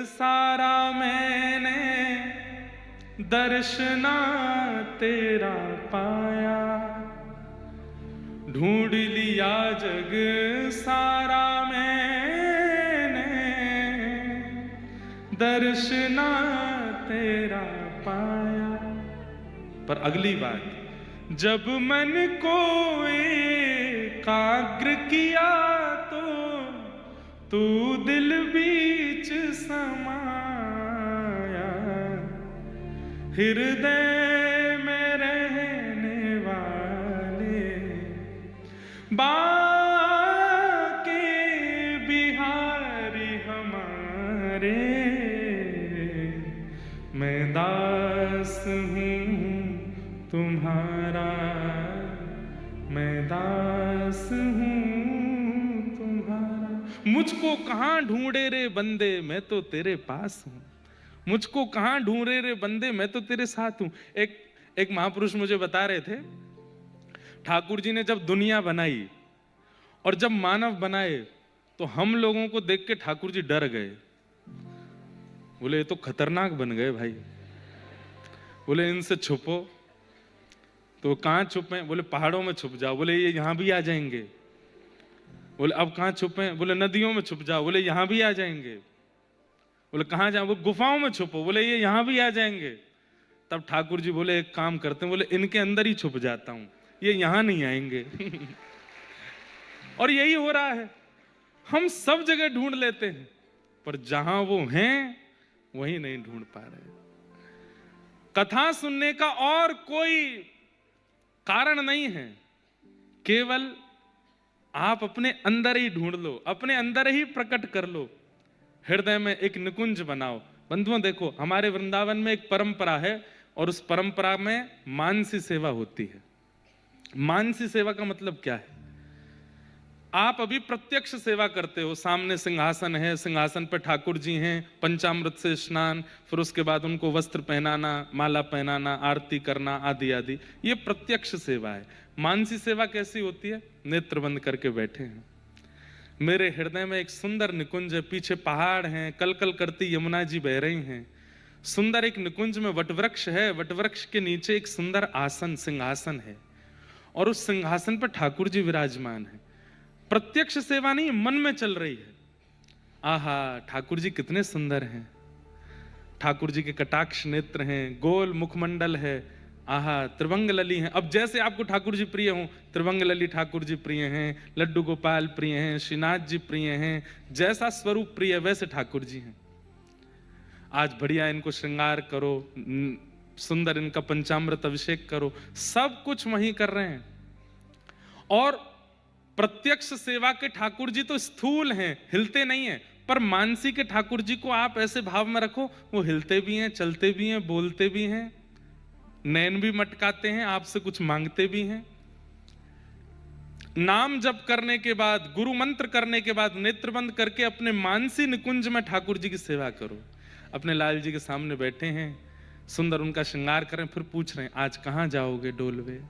सारा मैंने दर्शना तेरा पाया, ढूंढ लिया जग सारा मैंने दर्शना तेरा पाया। पर अगली बात, जब मन को एकाग्र किया तो तू दिल बीच समाया, हृदय में रहने वाले बाके बिहारी हमारे, मैं दास हूँ तुम्हारा, मैं दास हूँ तुम्हारा। मुझको कहाँ ढूंढे रे बंदे, मैं तो तेरे पास हूँ। मुझको कहाँ ढूंढे रे बंदे, मैं तो तेरे साथ हूँ। एक महापुरुष मुझे बता रहे थे, ठाकुर जी ने जब दुनिया बनाई और जब मानव बनाए तो हम लोगों को देख के ठाकुर जी डर गए। बोले ये तो खतरनाक बन गए भाई। बोले इनसे छुपो। तो कहाँ छुपे? बोले पहाड़ों में छुप जाओ। बोले ये यहां भी आ जाएंगे। बोले अब कहाँ छुपे? बोले नदियों में छुप जाओ। बोले यहां भी आ जाएंगे। बोले कहाँ जाओ? वो गुफाओं में छुपो। बोले ये यहां भी आ जाएंगे। तब ठाकुर जी बोले एक काम करते हैं, बोले इनके अंदर ही छुप जाता हूं, ये यहां नहीं आएंगे। और यही हो रहा है, हम सब जगह ढूंढ लेते हैं पर जहां वो हैं वही नहीं ढूंढ पा रहे। कथा सुनने का और कोई कारण नहीं है, केवल आप अपने अंदर ही ढूंढ लो, अपने अंदर ही प्रकट कर लो, हृदय में एक निकुंज बनाओ। बंधुओं देखो, हमारे वृंदावन में एक परंपरा है और उस परंपरा में मानसी सेवा होती है। मानसी सेवा का मतलब क्या है? आप अभी प्रत्यक्ष सेवा करते हो, सामने सिंहासन है, सिंहासन पर ठाकुर जी हैं, पंचामृत से स्नान, फिर उसके बाद उनको वस्त्र पहनाना, माला पहनाना, आरती करना आदि आदि, ये प्रत्यक्ष सेवा है। मानसी सेवा कैसी होती है? नेत्र बंद करके बैठे हैं, मेरे हृदय में एक सुंदर निकुंज है, पीछे पहाड़ हैं, कल कल करती यमुना जी बह रही हैं, सुंदर एक निकुंज में वटवृक्ष है, वटवृक्ष के नीचे एक सुंदर आसन सिंहासन है और उस सिंहासन पर ठाकुर जी विराजमान है। प्रत्यक्ष सेवा नहीं, मन में चल रही है। आहा ठाकुर जी कितने सुंदर हैं, ठाकुर जी के कटाक्ष नेत्र हैं, गोल मुखमंडल है, आहा त्रिभंग लली हैं। अब जैसे आपको ठाकुर जी प्रिय हों, त्रिभंग लली ठाकुर जी प्रिय हैं, लड्डू गोपाल प्रिय हैं, श्रीनाथ जी प्रिय हैं, जैसा स्वरूप प्रिय है वैसे ठाकुर जी हैं। आज बढ़िया इनको श्रृंगार करो, सुंदर इनका पंचामृत अभिषेक करो, सब कुछ वही कर रहे हैं। और प्रत्यक्ष सेवा के ठाकुर जी तो स्थूल हैं, हिलते नहीं हैं, पर मानसी के ठाकुर जी को आप ऐसे भाव में रखो, वो हिलते भी हैं, चलते भी हैं, बोलते भी हैं, नैन भी मटकाते हैं, आपसे कुछ मांगते भी हैं। नाम जप करने के बाद, गुरु मंत्र करने के बाद नेत्र बंद करके अपने मानसी निकुंज में ठाकुर जी की सेवा करो। अपने लाल जी के सामने बैठे हैं, सुंदर उनका श्रृंगार करें, फिर पूछ रहे हैं आज कहाँ जाओगे डोलवे,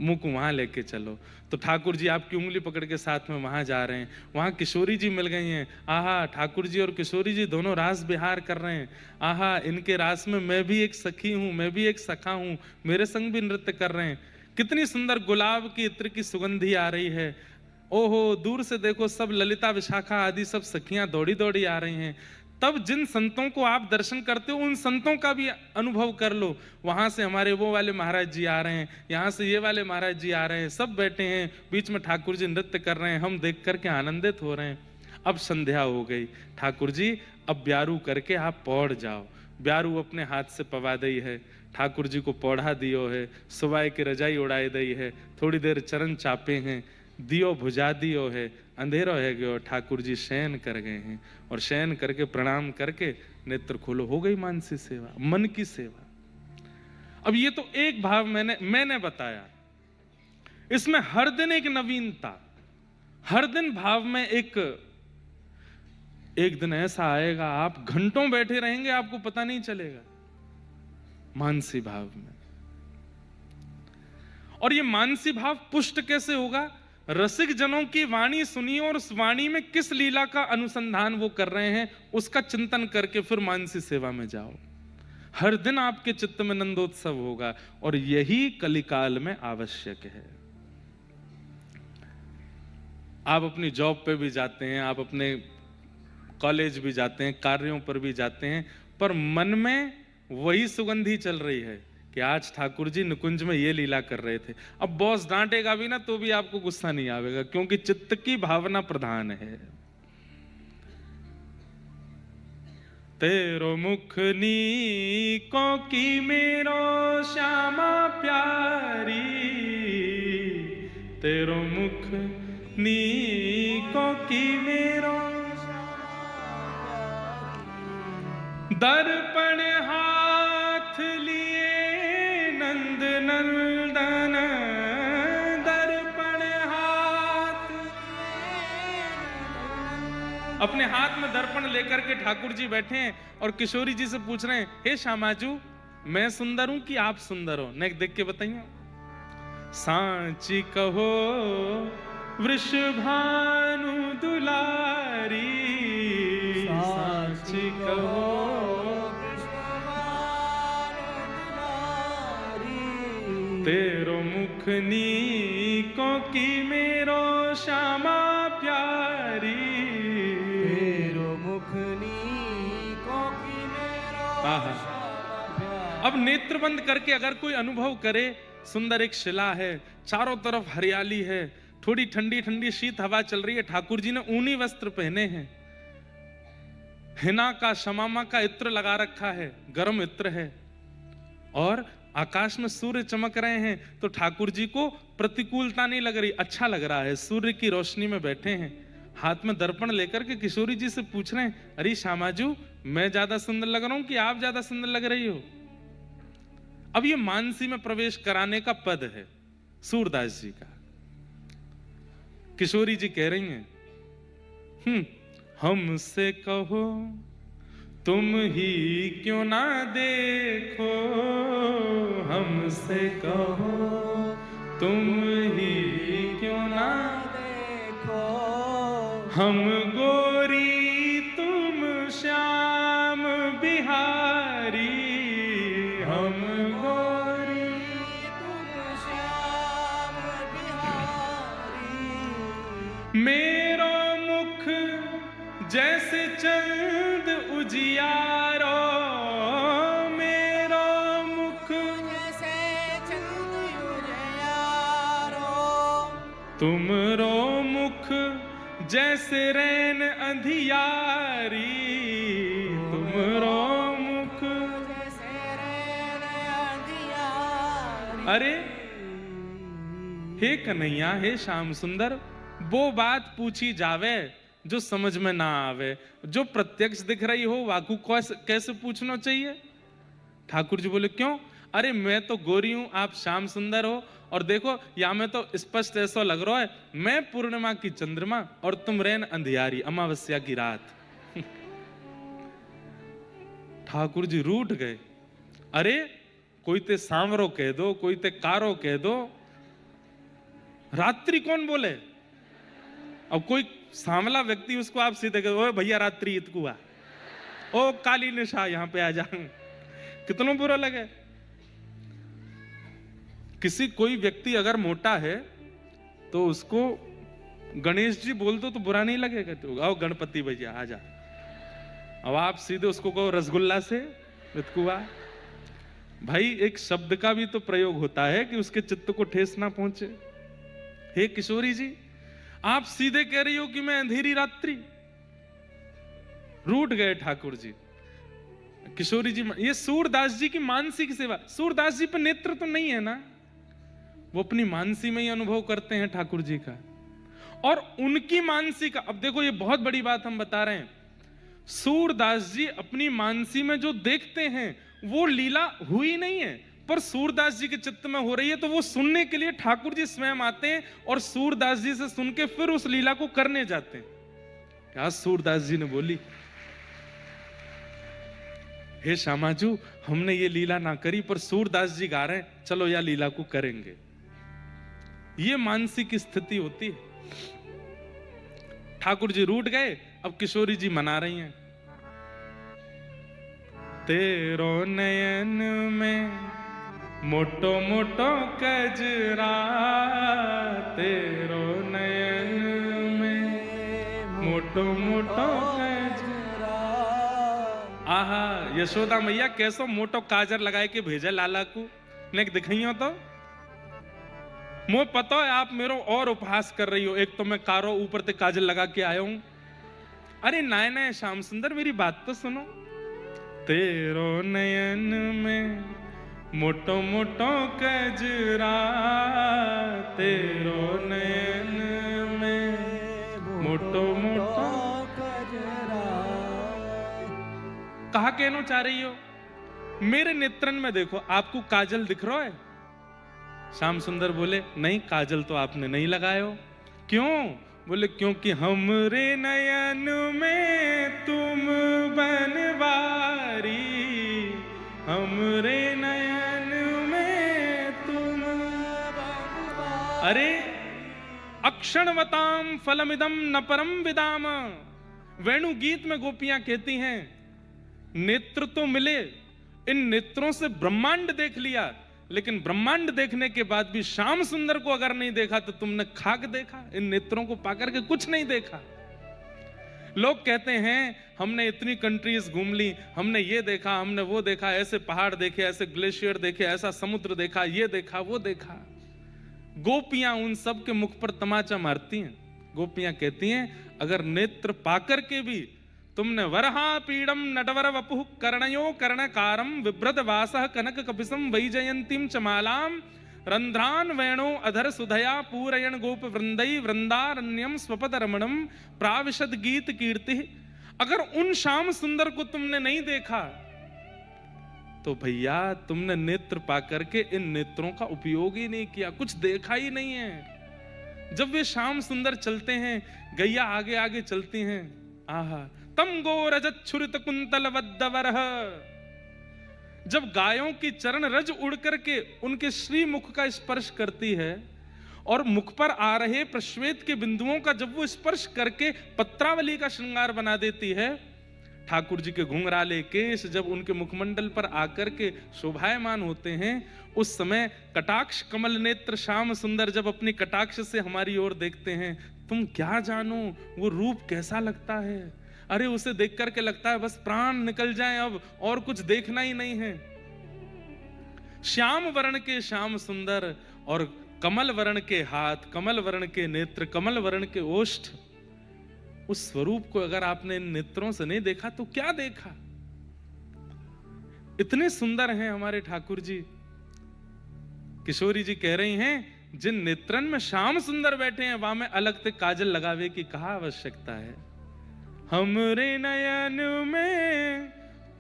मुंह को वहां लेके चलो। तो ठाकुर जी आपकी उंगली पकड़ के साथ में वहां जा रहे हैं, वहां किशोरी जी मिल गई हैं, आहा ठाकुर जी और किशोरी जी दोनों रास बिहार कर रहे हैं, आहा इनके रास में मैं भी एक सखी हूं, मैं भी एक सखा हूं, मेरे संग भी नृत्य कर रहे हैं। कितनी सुंदर गुलाब की इत्र की सुगंधी आ रही है, ओहो दूर से देखो सब ललिता विशाखा आदि सब सखियां दौड़ी दौड़ी आ रही हैं। तब जिन संतों को आप दर्शन करते हो उन संतों का भी अनुभव कर लो। वहां से हमारे वो वाले महाराज जी आ रहे हैं, यहाँ से ये वाले महाराज जी आ रहे हैं, सब बैठे हैं, बीच में ठाकुर जी नृत्य कर रहे हैं, हम देख करके आनंदित हो रहे हैं। अब संध्या हो गई, ठाकुर जी अब ब्यारू करके आप पौड़ जाओ। ब्यारू अपने हाथ से पवा दई है, ठाकुर जी को पौढ़ा दियो है, सुबाई की रजाई उड़ाई दई है, थोड़ी देर चरण चापे हैं, दियो भुजा दियो है, अंधेरो है गयो, ठाकुर जी शयन कर गए हैं, और शयन करके प्रणाम करके नेत्र खोलो, हो गई मानसी सेवा, मन की सेवा। अब ये तो एक भाव मैंने बताया, इसमें हर दिन एक नवीनता, हर दिन भाव में एक दिन ऐसा आएगा आप घंटों बैठे रहेंगे, आपको पता नहीं चलेगा मानसी भाव में। और ये मानसी भाव पुष्ट कैसे होगा? रसिक जनों की वाणी सुनिए और उस वाणी में किस लीला का अनुसंधान वो कर रहे हैं उसका चिंतन करके फिर मानसी सेवा में जाओ। हर दिन आपके चित्त में नंदोत्सव होगा और यही कलिकाल में आवश्यक है। आप अपनी जॉब पे भी जाते हैं, आप अपने कॉलेज भी जाते हैं, कार्यों पर भी जाते हैं, पर मन में वही सुगंधी चल रही है कि आज ठाकुर जी निकुंज में ये लीला कर रहे थे। अब बॉस डांटेगा भी ना तो भी आपको गुस्सा नहीं आवेगा, क्योंकि चित्त की भावना प्रधान है। तेरो मुख नीको की मेरो श्यामा प्यारी, तेरो मुख नीको की मेरो दर्पण हाथ लिए नंद नंदन, दर्पण हाथ। अपने हाथ में दर्पण लेकर के ठाकुर जी बैठे हैं और किशोरी जी से पूछ रहे हैं, हे श्यामाजू मैं सुंदर हूं कि आप सुंदर हो? नेक देख के बताइए। सांची कहो वृषभानु दुलारी, सांची कहो तेरो मुख नीको की मेरो श्यामा प्यारी, तेरो मुख नीको की मेरो श्यामा प्यारी। अब नेत्र बंद करके अगर कोई अनुभव करे, सुंदर एक शिला है, चारों तरफ हरियाली है, थोड़ी ठंडी ठंडी शीत हवा चल रही है, ठाकुर जी ने ऊनी वस्त्र पहने हैं, हिना का शमामा का इत्र लगा रखा है, गर्म इत्र है, और आकाश में सूर्य चमक रहे हैं, तो ठाकुर जी को प्रतिकूलता नहीं लग रही, अच्छा लग रहा है। सूर्य की रोशनी में बैठे हैं, हाथ में दर्पण लेकर के किशोरी जी से पूछ रहे हैं, अरे श्यामाजू मैं ज्यादा सुंदर लग रहा हूं कि आप ज्यादा सुंदर लग रही हो? अब ये मानसी में प्रवेश कराने का पद है सूरदास जी का। किशोरी जी कह रही हैं, हमसे कहो तुम ही क्यों ना देखो, हमसे कहो तुम ही क्यों ना देखो, हम गोरी तुम श्याम बिहारी, हम गोरी तुम श्याम बिहारी। मेरो मुख जैसे चंद उजियारो, मेरो मुख जैसे चंद उजियारो, तुमरो मुख जैसे रैन अंधियारी, तुमरो मुख जैसे रैन अंधियारी। अरे हे कन्हैया, हे श्याम सुंदर, वो बात पूछी जावे जो समझ में ना आवे, जो प्रत्यक्ष दिख रही हो वाकू कैसे पूछना चाहिए? ठाकुर जी बोले क्यों? अरे मैं तो गोरी हूं, आप श्याम सुंदर हो, और देखो या में तो स्पष्ट ऐसा लग रहा है मैं पूर्णिमा की चंद्रमा और तुम रैन अंधियारी, अमावस्या की रात। ठाकुर जी रूठ गए। अरे कोई ते सांवरो कह दो, कोई ते कारो कह दो, रात्रि कौन बोले? अब कोई सांवला व्यक्ति उसको आप सीधे कहो, ओए भैया रात्रि इतकुआ, ओ काली निशा यहाँ पे आ जा, कितना बुरा लगे। किसी कोई व्यक्ति अगर मोटा है तो उसको गणेश जी बोल दो तो बुरा नहीं लगेगा, तो आओ गणपति भैया आ जा। अब आप सीधे उसको कहो रसगुल्ला से इतकुआ, भाई एक शब्द का भी तो प्रयोग होता है कि उसके चित्त को ठेस ना पहुंचे। हे किशोरी जी, आप सीधे कह रही हो कि मैं अंधेरी रात्रि। रूठ गए ठाकुर जी। किशोरी जी, ये सूरदास जी की मानसी की सेवा। सूरदास जी पर नेत्र तो नहीं है ना, वो अपनी मानसी में ही अनुभव करते हैं ठाकुर जी का, और उनकी मानसी का। अब देखो ये बहुत बड़ी बात हम बता रहे हैं, सूरदास जी अपनी मानसी में जो देखते हैं वो लीला हुई नहीं है, पर सूरदास जी के चित्त में हो रही है, तो वो सुनने के लिए ठाकुर जी स्वयं आते हैं और सूरदास जी से सुन के फिर उस लीला को करने जाते हैं। क्या सूरदास जी ने बोली, हे श्यामाजू हमने ये लीला ना करी, पर सूरदास जी गा रहे हैं, चलो या लीला को करेंगे। ये मानसिक स्थिति होती है। ठाकुर जी रूठ गए, अब किशोरी जी मना रही हैं। तेरो नयन में मोटो मोटो कजरा, तेरो नयन में मोटो मोटो कजरा। आहा, यशोदा मैया कैसो मोटो काजर लगाए के भेजे लाला को, ने दिखाइयो तो मो पता है आप मेरो और उपहास कर रही हो। एक तो मैं कारो ऊपर ते काजल लगा के आया हूं। अरे नाय नाय श्याम सुंदर, मेरी बात तो सुनो। तेरो नयन में मोटो मोटो कजरा, तेरो नयन में मोटो मोटो कजरा। कहा कहना चाह रही हो? मेरे नेत्रन में देखो, आपको काजल दिख रहा है? श्याम सुंदर बोले नहीं, काजल तो आपने नहीं लगायो। क्यों? बोले क्योंकि हमरे नयन में तुम बनवारी, हमरे नयन में तुम बनवारी। अरे अक्षणवताम फलमिदम न परम विदाम, वेणु गीत में गोपियां कहती हैं नेत्र तो मिले, इन नेत्रों से ब्रह्मांड देख लिया, लेकिन ब्रह्मांड देखने के बाद भी श्याम सुंदर को अगर नहीं देखा तो तुमने खाक देखा, इन नेत्रों को पाकर के कुछ नहीं देखा। लोग कहते हैं हमने इतनी कंट्रीज घूम ली, हमने ये देखा, हमने वो देखा, ऐसे पहाड़ देखे, ऐसे ग्लेशियर देखे, ऐसा समुद्र देखा, ये देखा, वो देखा। गोपियां उन सब के मुख पर तमाचा मारती हैं। गोपियां कहती हैं अगर नेत्र पाकर के भी तुमने वरहा पीड़म नटवर वपुः कर्णयो कर्णकारम विभ्रत वासः कनक कपिसम वैजयंतीम चमालाम रंध्रान वेणो अधर सुधया पूरयन गोप वृंदई वृंदारण्यम स्वपद रमणम प्राविशद गीत कीर्ति। अगर उन श्याम सुंदर को तुमने नहीं देखा तो भैया तुमने नेत्र पाकर के इन नेत्रों का उपयोग ही नहीं किया, कुछ देखा ही नहीं है। जब वे श्याम सुंदर चलते हैं, गैया आगे आगे चलती हैं, आहा तम गो रजत छुरित कुंतल वद्दवरह, जब गायों की चरण रज उड़ करके उनके श्री मुख का स्पर्श करती है और मुख पर आ रहे प्रश्वेत के बिंदुओं का जब वो स्पर्श करके पत्रावली का श्रृंगार बना देती है, ठाकुर जी के घुंघराले केश जब उनके मुखमंडल पर आकर के शोभायमान होते हैं, उस समय कटाक्ष कमल नेत्र श्याम सुंदर जब अपनी कटाक्ष से हमारी ओर देखते हैं, तुम क्या जानो वो रूप कैसा लगता है। अरे उसे देख करके लगता है बस प्राण निकल जाए, अब और कुछ देखना ही नहीं है। श्याम वर्ण के श्याम सुंदर और कमल वर्ण के हाथ, कमल वर्ण के नेत्र, कमल वर्ण के ओष्ठ, उस स्वरूप को अगर आपने इन नेत्रों से नहीं देखा तो क्या देखा। इतने सुंदर हैं हमारे ठाकुर जी। किशोरी जी कह रही हैं जिन नेत्रन में श्याम सुंदर बैठे हैं वहां में अलग से काजल लगावे की कहा आवश्यकता है। हमरे नयन में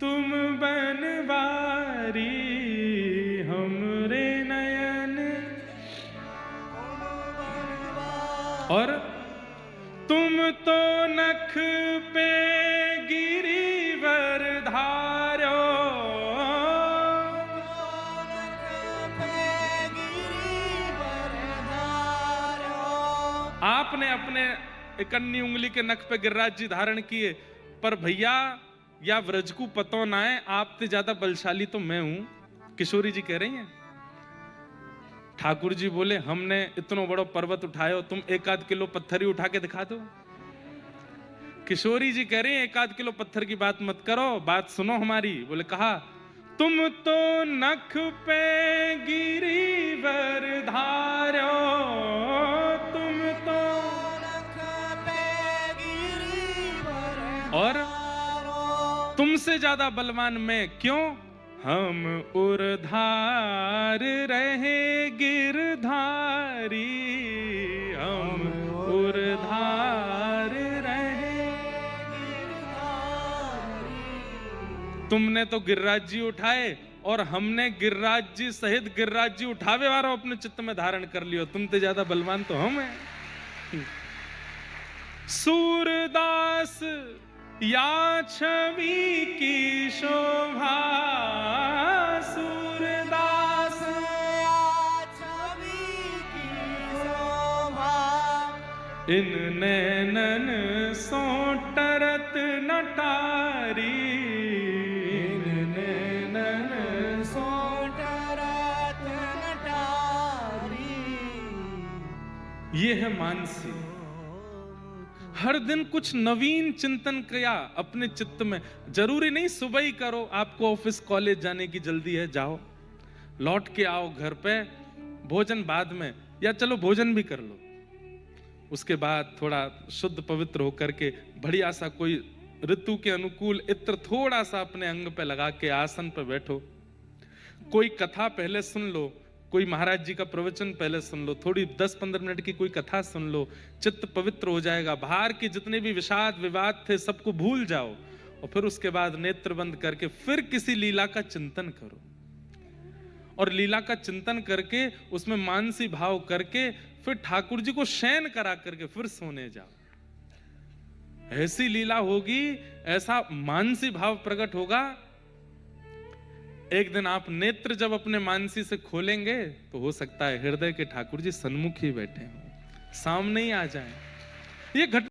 तुम बनवारी, हमरे नयन और तुम तो नख पे गिरिवर धारो, आपने अपने इकन्नी उंगली के नख पे गिरिराज जी धारण किए, पर भैया या व्रज को पतो ना है, आपसे ज्यादा बलशाली तो मैं हूं। किशोरी जी कह रही हैं। ठाकुर जी बोले हमने इतना बड़ा पर्वत उठाया, तुम 1-8 किलो पत्थर ही उठा के दिखा दो। किशोरी जी कह रही हैं 1-8 किलो पत्थर की बात मत करो, बात सुनो हमारी। बोले कहा तुम तो नख पे गिरिवर धारो, तुम तो और तुमसे ज्यादा बलवान मैं क्यों? हम उर्धार रहे गिरधारी, हम उर्धार रहे गिरधारी। तुमने तो गिरिराज जी उठाए और हमने गिरिराज जी सहित गिरिराज जी उठावे वाला अपने चित्त में धारण कर लियो। तुमसे ज्यादा बलवान तो हम हैं। सूरदास या छवि की शोभा, सूरदास या छवि की इन नैनन सो टरत नटारी, इन नैनन सो टरत नटारी। ये है मानसी। हर दिन कुछ नवीन चिंतन किया अपने चित्त में। जरूरी नहीं सुबह ही करो, आपको ऑफिस कॉलेज जाने की जल्दी है, जाओ लौट के आओ घर पे, भोजन बाद में, या चलो भोजन भी कर लो, उसके बाद थोड़ा शुद्ध पवित्र होकर के बढ़िया सा कोई ऋतु के अनुकूल इत्र थोड़ा सा अपने अंग पे लगा के आसन पे बैठो, कोई कथा पहले सुन लो, कोई महाराज जी का प्रवचन पहले सुन लो, थोड़ी 10-15 मिनट की कोई कथा सुन लो, चित्त पवित्र हो जाएगा, बाहर के जितने भी विषाद विवाद थे सबको भूल जाओ, और फिर उसके बाद नेत्र बंद करके फिर किसी लीला का चिंतन करो, और लीला का चिंतन करके उसमें मानसी भाव करके फिर ठाकुर जी को शयन करा करके फिर सोने जाओ। ऐसी लीला होगी, ऐसा मानसी भाव प्रकट होगा। एक दिन आप नेत्र जब अपने मानसी से खोलेंगे तो हो सकता है हृदय के ठाकुर जी सन्मुख ही बैठे हो, सामने ही आ जाएं। ये घटना